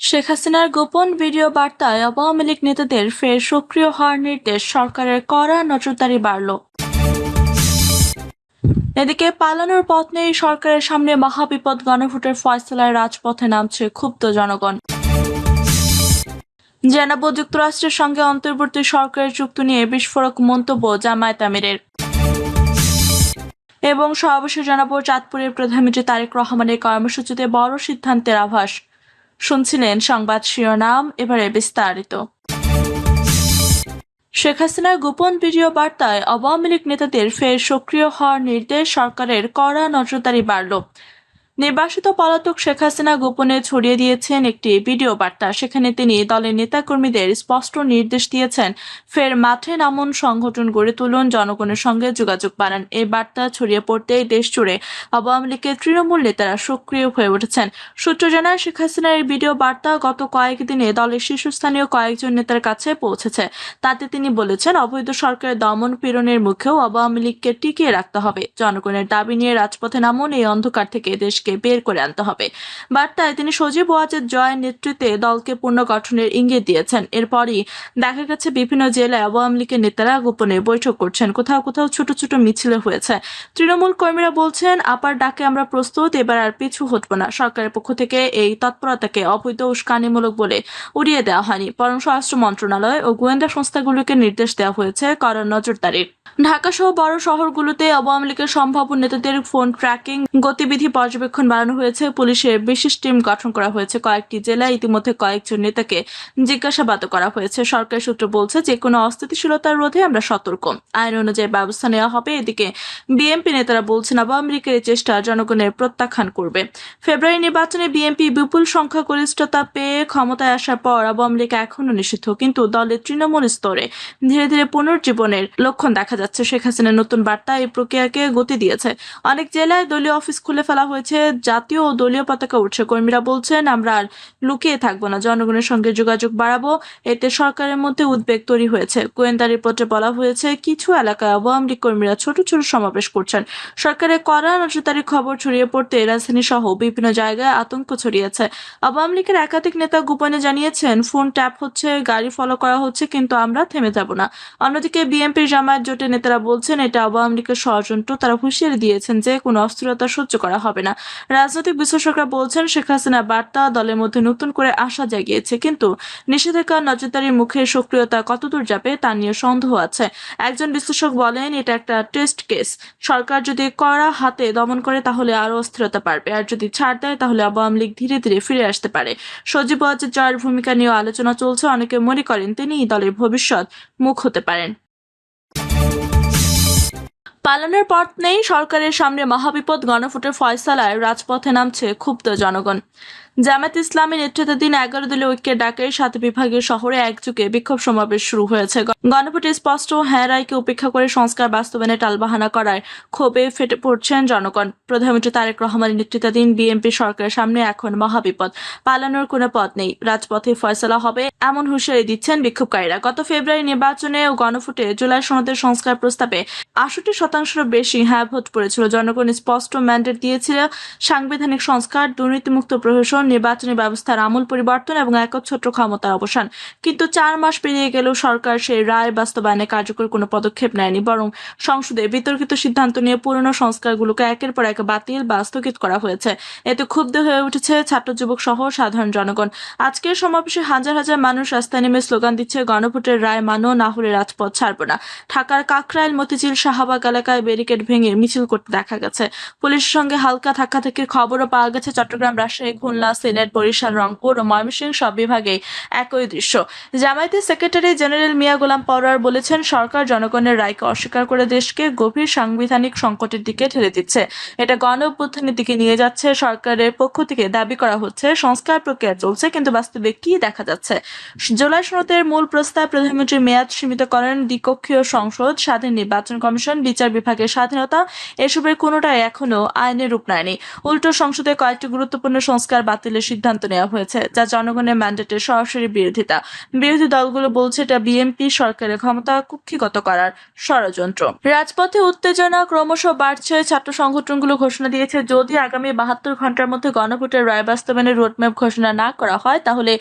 শেখ হাসিনার গোপন ভিডিও বার্তায় আওয়ামী লীগ নেতাদের ফের সক্রিয় হওয়ার নির্দেশ, সরকারের কড়া নজরদারি বাড়ল। এদিকে পালানোর পথ নেই সরকারের সামনে, মহাবিপদ, গণভোটের ফয়সালায় রাজপথে নামছে ক্ষুব্ধ জনগণ। জানাবো যুক্তরাষ্ট্রের সঙ্গে অন্তর্বর্তী সরকারের চুক্তি নিয়ে বিস্ফোরক মন্তব্য জামায়াত আমিরের। এবং সর্বশেষ জানাবো চাঁদপুরের প্রধানমন্ত্রী তারেক রহমানের কর্মসূচিতে বড় সিদ্ধান্তের আভাস। শুনছিলেন সংবাদ শিরোনাম, এবারে বিস্তারিত। শেখ হাসিনার গোপন ভিডিও বার্তায় আওয়ামী লীগ নেতাদের ফের সক্রিয় হওয়ার নির্দেশ, সরকারের কড়া নজরদারি বাড়ল। নির্বাসিত পলাতক শেখ হাসিনা গোপনে ছড়িয়ে দিয়েছেন একটি ভিডিও বার্তা। সেখানে তিনি দলের নেতাকর্মীদের স্পষ্ট নির্দেশ দিয়েছেন, ফের মাঠে নামুন, সংগঠন গড়ে তুলুন, জনগণের সঙ্গে যোগাযোগ বাড়ান। এই বার্তা ছড়িয়ে পড়তেই দেশ জুড়ে আওয়ামী লীগের তৃণমূল নেতারা সক্রিয় হয়ে উঠেছেন। সূত্র জানায়, শেখ হাসিনার এই ভিডিও বার্তা গত কয়েকদিনে দলের শীর্ষস্থানীয় কয়েকজন নেতার কাছে পৌঁছেছে। তাতে তিনি বলেছেন, অবৈধ সরকারের দমন পীড়নের মুখেও আওয়ামী লীগকে টিকিয়ে রাখতে হবে। জনগণের দাবি নিয়ে রাজপথে নামুন, এই অন্ধকার থেকে দেশকে বের করে আনতে হবে। বার্তায় তিনি সজীব ওয়াজেদ জয়ের নেতৃত্বে দলকে পুনর্গঠনের ইঙ্গিত দিয়েছেন। এরপরই দেখা গেছে বিভিন্ন জেলায় আওয়ামী লীগের নেতারা গোপনে বৈঠক করছেন, কোথাও কোথাও ছোট ছোট মিছিল হয়েছে। তৃণমূল কর্মীরা বলছেন, আপার ডাকে আমরা প্রস্তুত, এবার আর পিছু হটব না। সরকারের পক্ষ থেকে এই তৎপরতাকে অবৈধ উস্কানিমূলক বলে উড়িয়ে দেওয়া হয়নি, বরং স্বরাষ্ট্র মন্ত্রণালয় ও গোয়েন্দা সংস্থাগুলোকে নির্দেশ দেওয়া হয়েছে কড়া নজরদারির। ঢাকা সহ বড় শহরগুলোতে আওয়ামী লীগের সম্ভাব্য নেতাদের ফোন ট্র্যাকিং গতিবিধি পর্যবেক্ষণ বাড়ানো হয়েছে। পুলিশের বিশেষ টিম গঠন করা হয়েছে। কয়েকটি জেলায় ইতিমধ্যে কয়েকজন নেতাকে জিজ্ঞাসাবাদ করা হয়েছে। সরকারি সূত্র বলছে, যে কোনো অস্থিতিশীলতার রোধে আমরা সতর্ক, আইন অনুযায়ী ব্যবস্থা নেওয়া হবে। এদিকে বিএনপি নেতারা বলছেন, আওয়ামী লীগের এই চেষ্টা জনগণের প্রত্যাখ্যান করবে। ফেব্রুয়ারি নির্বাচনে বিএনপি বিপুল সংখ্যাগরিষ্ঠতা পেয়ে ক্ষমতায় আসার পর আওয়ামী লীগ এখনো নিষিদ্ধ, কিন্তু দলের তৃণমূল স্তরে ধীরে ধীরে পুনর্জীবনের লক্ষণ দেখা যাচ্ছে। শেখ হাসিনার নতুন বার্তা এই প্রক্রিয়াকে গতি দিয়েছে। অনেক জেলায় দলীয় অফিস খুলে ফেলা হয়েছে, জাতীয় ও দলীয় পতাকা উঠছে। কর্মীরা বলছেন, আমরা আর লুকিয়ে থাকবো না, জনগণের সঙ্গে যোগাযোগ বাড়াবো। এতে সরকারের মধ্যে উদ্বেগ তৈরি হয়েছে। গোয়েন্দা রিপোর্টে বলা হয়েছে, কিছু এলাকায় আওয়ামী লীগ কর্মীরা ছোট ছোট সমাবেশ করছেন। সরকারের কড়া নজরদারির খবর ছড়িয়ে পড়তে রাজধানী সহ বিভিন্ন জায়গায় আতঙ্ক ছড়িয়েছে। আওয়ামী লীগের একাধিক নেতা গোপনে জানিয়েছেন, ফোন ট্যাপ হচ্ছে, গাড়ি ফলো করা হচ্ছে, কিন্তু আমরা থেমে যাব না। অন্যদিকে বিএনপির জামায়াত জোটের নেতারা বলছেন, এটা আওয়ামী লীগের ষড়যন্ত্র। তারা হুঁশিয়ারি দিয়েছেন যে কোনো অস্থিরতা সহ্য করা হবে না। রাজনৈতিক বিশ্লেষকরা বলছেন, শেখ হাসিনার বার্তা দলের মধ্যে নতুন করে আশা জাগিয়েছে, কিন্তু নিষেধাজ্ঞা, নজরদারির মুখে সক্রিয়তা কতদূর যাবে তা নিয়ে সন্দেহ আছে। একজন বিশ্লেষক বলেন, এটা একটা টেস্ট কেস। সরকার যদি কড়া হাতে দমন করে তাহলে আরো অস্থিরতা বাড়বে, আর যদি ছাড় দেয় তাহলে আওয়ামী লীগ ধীরে ধীরে ফিরে আসতে পারে। সজীব ওয়াজেদ জয়ের ভূমিকা নিয়েও আলোচনা চলছে। অনেকে মনে করেন তিনিই দলের ভবিষ্যৎ মুখ হতে পারেন। পালানোর পথ নেই সরকারের সামনে, মহাবিপদ, গণভোটের ফয়সালায় রাজপথে নামছে ক্ষুব্ধ জনগণ। জামায়াত ইসলামী নেতৃত্বাধীন 11 দলীয় ঐক্যের ডাকে 7 বিভাগীয় শহরে একযোগে বিক্ষোভ সমাবেশ শুরু হয়েছে। গণভোটে স্পষ্ট হ্যাঁ রায়কে উপেক্ষা করে সংস্কার বাস্তবায়নে টালবাহানা করায় ক্ষোভে ফেটে পড়ছেন জনগণ। প্রধানমন্ত্রী তারেক রহমানের নেতৃত্বাধীন বিএনপি সরকারের সামনে এখন মহাবিপদ, পালানোর কোনো পথ নেই, রাজপথে ফয়সালা হবে এমন হুঁশিয়ারি দিচ্ছেন বিক্ষোভকারীরা। গত ফেব্রুয়ারি নির্বাচনে ও গণভোটে জুলাই সনদের সংস্কার প্রস্তাবে 68% বেশি হ্যাঁ ভোট পড়েছিল। জনগণ স্পষ্ট ম্যান্ডেট দিয়েছিল, সাংবিধানিক সংস্কার, দুর্নীতিমুক্ত প্রশাসন, নির্বাচনী ব্যবস্থার আমূল পরিবর্তন এবং একচ্ছত্র ক্ষমতার অবসান। কিন্তু 4 মাস পেরিয়ে গেলেও সরকার সেই রায় বাস্তবায়নে কার্যকর কোনো পদক্ষেপ নেয়নি, বরং সংসদে বিতর্কিত সিদ্ধান্ত নিয়ে পুরনো সংস্কারগুলোকে একের পর এক বাতিল বা স্থগিত করা হয়েছে। এতে ক্ষুব্ধ হয়ে উঠেছে ছাত্র, যুবক সহ সাধারণ জনগণ। আজকের সমাবেশে হাজার হাজার মানুষ রাস্তায় নেমে স্লোগান দিচ্ছে, গণভোটের রায় মানো, না হলে রাজপথ ছাড়ব না। ঢাকার কাকরাইল, মতিঝিল, শাহবাগ এলাকায় ব্যারিকেড ভেঙে মিছিল করতে দেখা গেছে। পুলিশের সঙ্গে হালকা ধাক্কাধাক্কির খবরও পাওয়া গেছে। চট্টগ্রাম, রাজশাহী, খুলনা, সিলেট, বরিশাল, রংপুর ও ময়মনসিংহ সব বিভাগে একই দৃশ্য। জামায়াতের সেক্রেটারি জেনারেল মিয়া গোলাম পরোয়ার বলেছেন, সরকার জনগণের রায়কে অস্বীকার করে দেশকে গভীর সাংবিধানিক সংকটের দিকে ঠেলে দিচ্ছে। এটা গণ অভ্যুত্থানের দিকে নিয়ে যাচ্ছে। সরকারের পক্ষ থেকে দাবি করা হচ্ছে সংস্কার প্রক্রিয়া চলছে, কিন্তু বাস্তবে কি দেখা যাচ্ছে? জুলাই সনদের মূল প্রস্তাব প্রধানমন্ত্রীর মেয়াদ সীমিত করেন, দ্বিকক্ষীয় সংসদ, স্বাধীন নির্বাচন কমিশন, বিচার বিভাগের স্বাধীনতা, এসবের কোনোটাই এখনো আইনের রূপ নেয়নি। উল্টো সংসদে কয়েকটি গুরুত্বপূর্ণ সংস্কার বাতিল বাতিলের সিদ্ধান্ত নেওয়া হয়েছে, যা জনগণের ম্যান্ডেটের সরাসরি বিরোধিতা। বিরোধী দলগুলো বলছে এটা বিএনপি সরকারের ক্ষমতা কুক্ষিগত করার ষড়যন্ত্র। রাজপথে উত্তেজনা ক্রমশ বাড়ছে। ছাত্র সংগঠনগুলো ঘোষণা দিয়েছে, যদি আগামী 72 ঘন্টার মধ্যে গণভোটের রায় বাস্তবায়নের রোডম্যাপ ঘোষণা না করা হয়, তাহলে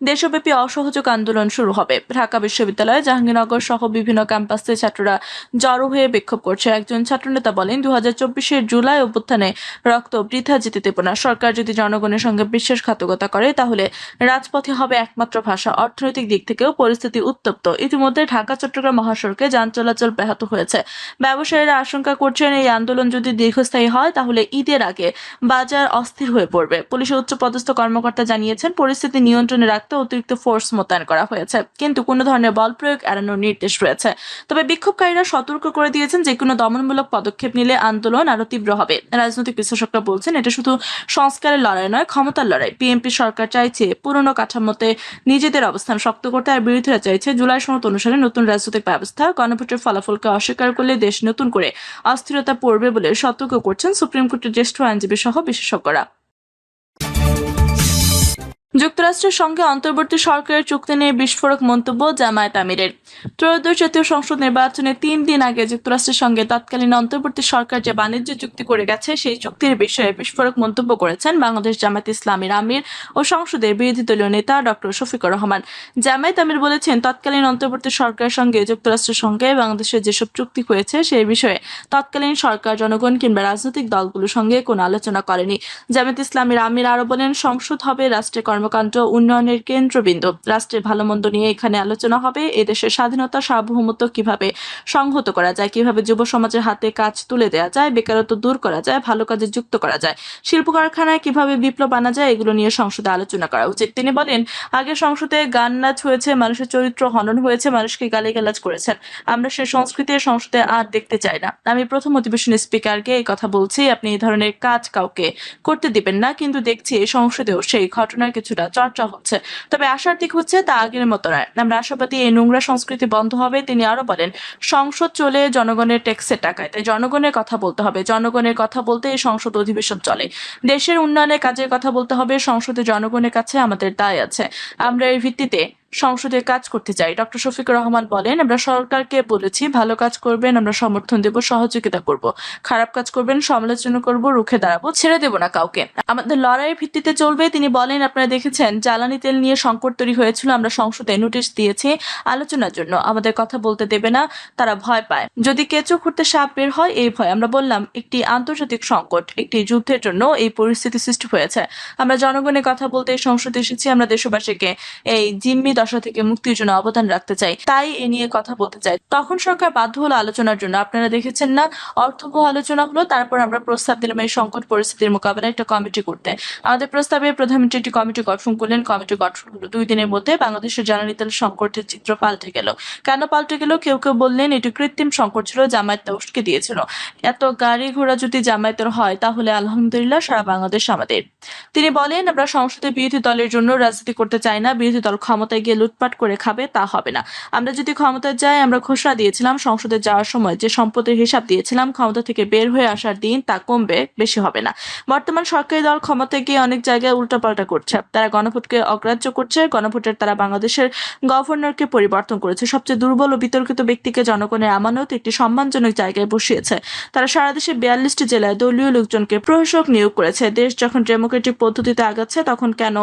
দেশব্যাপী অসহযোগ আন্দোলন শুরু হবে। ঢাকা বিশ্ববিদ্যালয়, জাহাঙ্গীরনগর সহ বিভিন্ন ক্যাম্পাসে ছাত্ররা জড়ো হয়ে বিক্ষোভ করছে। একজন ছাত্রনেতা বলেন, 2024 জুলাই অভ্যুত্থানে রক্ত বৃথা যেতে দেব না। সরকার যদি জনগণের সঙ্গে বিশ্বাসঘাতকতা করে, তাহলে রাজপথে হবে একমাত্র ভাষা। অর্থনৈতিক দিক থেকেও পরিস্থিতি উত্তপ্ত। ইতিমধ্যে ঢাকা চট্টগ্রাম মহাসড়কে যান চলাচল ব্যাহত হয়েছে। ব্যবসায়ীরা আশঙ্কা করছেন, এই আন্দোলন যদি দীর্ঘস্থায়ী হয়, তাহলে ঈদের আগে বাজার অস্থির হয়ে পড়বে। পুলিশের উচ্চপদস্থ কর্মকর্তা জানিয়েছেন, পরিস্থিতি নিয়ন্ত্রণে রাখতে অতিরিক্ত ফোর্স মোতায়েন করা হয়েছে, কিন্তু কোনো ধরনের বল প্রয়োগ এড়ানোর নির্দেশ রয়েছে। তবে বিক্ষোভকারীরা সতর্ক করে দিয়েছেন, যে কোনো দমনমূলক পদক্ষেপ নিলে আন্দোলন আরো তীব্র হবে। রাজনৈতিক বিশ্লেষকরা বলছেন, এটা শুধু সংস্কারের লড়াই নয়, ক্ষমতার লড়াই। বিএনপি সরকার চাইছে পুরনো কাঠামোতে নিজেদের অবস্থান শক্ত করতে, আর বিরোধীরা চাইছে জুলাই সনদ অনুসারে নতুন রাজনৈতিক ব্যবস্থা। গণভোটের ফলাফলকে অস্বীকার করলে দেশ নতুন করে অস্থিরতা পড়বে বলে সতর্ক করছেন সুপ্রিম কোর্টের জ্যেষ্ঠ আইনজীবী সহ বিশেষজ্ঞরা। যুক্তরাষ্ট্রের সঙ্গে অন্তর্বর্তী সরকারের চুক্তি নিয়ে বিস্ফোরক মন্তব্য জামায়াত আমিরের। ত্রয়োদশ জাতীয় সংসদ নির্বাচনে 3 দিন আগে যুক্তরাষ্ট্রের সঙ্গে তৎকালীন অন্তর্বর্তী সরকার যে বাণিজ্য চুক্তি করে গেছে, সেই চুক্তির বিষয়ে বিস্ফোরক মন্তব্য করেছেন বাংলাদেশ জামায়াত ইসলামীর আমির ও সংসদের বিরোধী দলীয় নেতা ডক্টর শফিকুর রহমান। জামায়াত আমির বলেছেন, তৎকালীন অন্তর্বর্তী সরকারের সঙ্গে যুক্তরাষ্ট্রের সঙ্গে বাংলাদেশের যেসব চুক্তি হয়েছে, সেই বিষয়ে তৎকালীন সরকার জনগণ কিংবা রাজনৈতিক দলগুলোর সঙ্গে কোনো আলোচনা করেনি। জামায়াত ইসলামীর আমির আরো বলেন, সংসদ হবে রাষ্ট্রের কর্মকাণ্ড উন্নয়নের কেন্দ্রবিন্দু। রাষ্ট্রের ভালো মন্দ নিয়ে এখানে আলোচনা হবে। এদেশের স্বাধীনতা সার্বভৌমত্ব কিভাবে সংহত করা যায়, কিভাবে যুব সমাজের হাতে কাজ তুলে দেওয়া যায়, বেকারত্ব দূর করা যায়, ভালো কাজে যুক্ত করা যায়, শিল্প কারখানায় কিভাবে বিপ্লব আনা যায়, এগুলো নিয়ে সংসদে আলোচনা করা উচিত। তিনি বলেন, আগে সংসদে গান নাচ হয়েছে, মানুষের চরিত্র হনন হয়েছে, মানুষকে গালিগালাজ করেছেন। আমরা সেই সংস্কৃতি সংসদে আর দেখতে চাই না। আমি প্রথম অধিবেশনের স্পিকারকে এই কথা বলছি, আপনি এই ধরনের কাজ কাউকে করতে দিবেন না। কিন্তু দেখছি সংসদেও সেই ঘটনার কিছুটা চর্চা হচ্ছে। তবে আশার দিক হচ্ছে, তা আগের মতো নয়। আমরা আশাবাদী এই নোংরা সংস্কৃতি বন্ধ হবে। তিনি আরো বলেন, সংসদ চলে জনগণের ট্যাক্সের টাকায়, তাই জনগণের কথা বলতে হবে। জনগণের কথা বলতে এই সংসদ অধিবেশন চলে। দেশের উন্নয়নের কাজের কথা বলতে হবে। সংসদে জনগণের কাছে আমাদের দায় আছে। আমরা এর ভিত্তিতে সংসদে কাজ করতে চাই। ডক্টর শফিকুর রহমান বলেন, আমরা সরকারকে বলেছি, ভালো কাজ করবেন আমরা সমর্থন দেব, সহযোগিতা করব। খারাপ কাজ করবেন সমালোচনা করব, রুখে দাঁড়াবো, ছেড়ে দেব না কাউকে। আমাদের লড়াইয়ের ভিত্তিতে চলবে। তিনি বলেন, আপনারা দেখেছেন জ্বালানি তেল নিয়ে সংকট তৈরি হয়েছিল, আমরা সংসদে নোটিশ দিয়েছি আলোচনার জন্য। আমাদের কথা বলতে দেবে না, তারা ভয় পায়। যদি কেঁচো খুঁড়তে সাপ বের হয়, এই ভয়। আমরা বললাম, একটি আন্তর্জাতিক সংকট, একটি যুদ্ধের জন্য এই পরিস্থিতি সৃষ্টি হয়েছে। আমরা জনগণের কথা বলতে এই সংসদে এসেছি। আমরা দেশবাসীকে এই জিম্মি দশা থেকে মুক্তির জন্য অবদান রাখতে চাই, তাই এ নিয়ে কথা বলতে চাই। তখন সরকার বাধ্য হলো আলোচনার জন্য। আপনারা দেখেছেন না, অর্থবহ আলোচনা হলো। তারপর আমরা প্রস্তাব দিলাম এই সংকট পরিস্থিতির মোকাবেলায় একটা কমিটি করতে। আমাদের প্রস্তাবে প্রধানমন্ত্রী একটি কমিটি গঠন করলেন। কমিটি গঠন হলো। 2 দিনের মধ্যে বাংলাদেশের জ্বালানি তেল সংকটের চিত্র পাল্টে গেল। কেন পাল্টে গেল? কেউ কেউ বললেন এটি কৃত্রিম সংকট ছিল, জামায়াত উস্কে দিয়েছিল। এত গাড়ি ঘোড়া যদি জামায়াতের হয়, তাহলে আলহামদুলিল্লাহ সারা বাংলাদেশ আমাদের। তিনি বলেন, আমরা সংসদে বিরোধী দলের জন্য রাজনীতি করতে চাই না। বিরোধী দল ক্ষমতায় গিয়ে লুটপাট করে খাবে, তা হবে না। আমরা যদি ক্ষমতায় যাই, আমরা ঘোষণা দিয়েছিলাম সংসদে যাওয়ার সময় যে সম্পদের হিসাব দিয়েছিলাম, ক্ষমতা থেকে বের হয়ে আসার দিন তা কমবে, বেশি হবে না। বর্তমান সরকারি দল ক্ষমতায় গিয়ে অনেক জায়গায় উল্টাপাল্টা করছে। তারা গণভোটকে অগ্রাহ্য করছে। গণভোটের তারা বাংলাদেশের গভর্নরকে পরিবর্তন করেছে। সবচেয়ে দুর্বল ও বিতর্কিত ব্যক্তিকে জনগণের আমানত একটি সম্মানজনক জায়গায় বসিয়েছে। তারা সারা দেশে 42টি জেলায় দলীয় লোকজনকে প্রশাসক নিয়োগ করেছে। দেশ যখন ডেমোক্রেটিক পদ্ধতিতে আগাচ্ছে, তখন কেন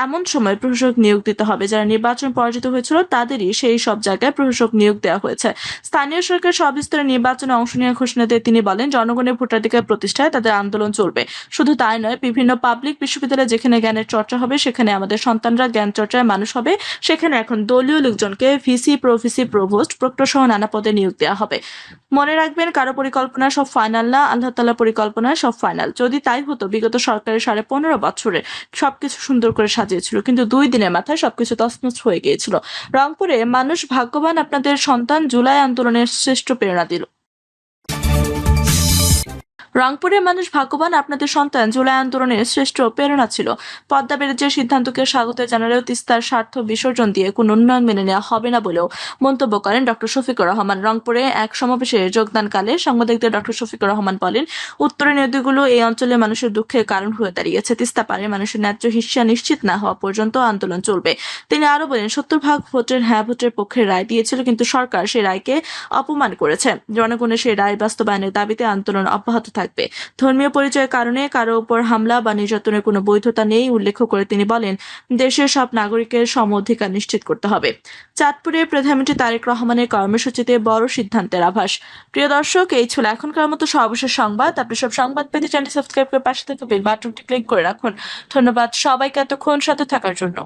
এমন সময় প্রশাসক নিয়োগ দিতে হবে? যারা নির্বাচন পরাজিত হয়েছিল, তাদেরই সেই সব জায়গায় প্রশাসক নিয়োগ দেওয়া হয়েছে। স্থানীয় সরকার সব স্তরে নির্বাচনে অংশ নেওয়ার ঘোষণা দিয়ে তিনি বলেন, জনগণের ভোটাধিকার প্রতিষ্ঠায় তাদের আন্দোলন চলবে। শুধু তাই নয়, বিভিন্ন পাবলিক বিশ্ববিদ্যালয়ে যেখানে জ্ঞানের চর্চা হবে, সেখানে আমাদের সন্তানরা জ্ঞান চর্চায় মানুষ হবে। সেখানে এখন দলীয় লোকজনকে ভিসি, প্রভিসি, প্রভোস্ট, প্রক্টর সহ নানা পদে নিয়োগ দেওয়া হবে। মনে রাখবেন, কারো পরিকল্পনা সব ফাইনাল না, আল্লাহ তাআলার পরিকল্পনা সব ফাইনাল। যদি তাই হতো, বিগত সরকারের 15.5 বছরে সবকিছু সুন্দর করে সাজিয়েছিল, কিন্তু 2 দিনের মাথায় সবকিছু তছনছ হয়ে গিয়েছিল। রংপুরে মানুষ ভাগ্যবান, আপনাদের সন্তান জুলাই আন্দোলনের শ্রেষ্ঠ প্রেরণা দিল। রংপুরের মানুষ ভাগ্যবান, আপনাদের সন্তান জুলাই আন্দোলনের শ্রেষ্ঠ প্রেরণা ছিল। পদ্মা ব্যারেজের সিদ্ধান্তকে স্বাগত জানালেও তিস্তার স্বার্থ বিসর্জন দিয়ে কোনো উন্নয়ন মেনে নেওয়া হবে না বলেও মন্তব্য করেন ডক্টর শফিকুর রহমান। রংপুরে এক সমাবেশে যোগদানকালে সাংবাদিকদের ডক্টর শফিকুর রহমান বলেন, উত্তরের নদীগুলো এই অঞ্চলের মানুষের দুঃখের কারণ হয়ে দাঁড়িয়েছে। তিস্তা পারে মানুষের ন্যায্য হিস্যা নিশ্চিত না হওয়া পর্যন্ত আন্দোলন চলবে। তিনি আরো বলেন, 70% ভোটের হ্যাঁ ভোটের পক্ষে রায় দিয়েছিল, কিন্তু সরকার সেই রায়কে অপমান করেছে। জনগণের সেই রায় বাস্তবায়নের দাবিতে আন্দোলন অব্যাহত থাকবে। ধর্মীয় পরিচয়ের কারণে কারো উপর হামলা বা নির্যাতনের কোনো বৈধতা নেই উল্লেখ করে তিনি বলেন, দেশের সব নাগরিকের সম অধিকার নিশ্চিত করতে হবে। চাঁদপুরে প্রধানমন্ত্রী তারেক রহমানের কর্মসূচিতে বড় সিদ্ধান্তের আভাস। প্রিয় দর্শক, এই ছিল এখনকার মতো সর্বশেষ সংবাদ। আপনি সব সংবাদ পেতে চ্যানেলটি সাবস্ক্রাইব করে পাশে থেকে বেল বাটনটি ক্লিক করে রাখুন। ধন্যবাদ সবাইকে এতক্ষণ সাথে থাকার জন্য।